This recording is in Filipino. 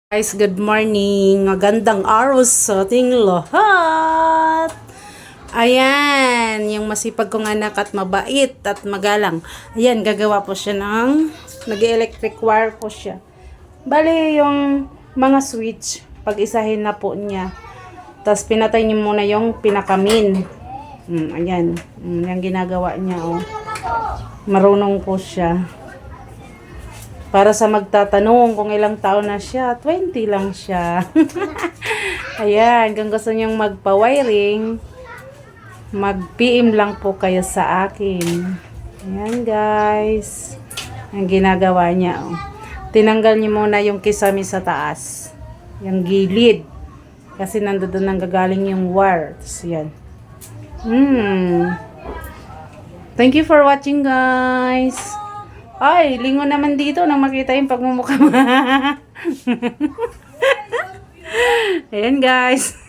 Guys, good morning. Magandang araw sa ating lahat. Ayan, yung masipag kong anak at mabait at magalang. Ayan, gagawa po siya ng nag-electric wire po siya. Bali, yung mga switch, pag-isahin na po niya. Tapos pinatay niyo muna yung pinakamin. Ayan, yung ginagawa niya. Oh. Marunong po siya. Para sa magtatanong kung ilang taon na siya, 20 lang siya. Ayan, kung gusto niyong magpa-wiring, mag-PM lang po kayo sa akin. Ayan guys, ang ginagawa niya. Oh. Tinanggal niyo muna yung kisame sa taas. Yung gilid. Kasi nandoon nang gagaling yung wire. Tapos yan. Thank you for watching guys. Ay, lingon naman dito nang makita yung pagmumukha mo. Ayan guys.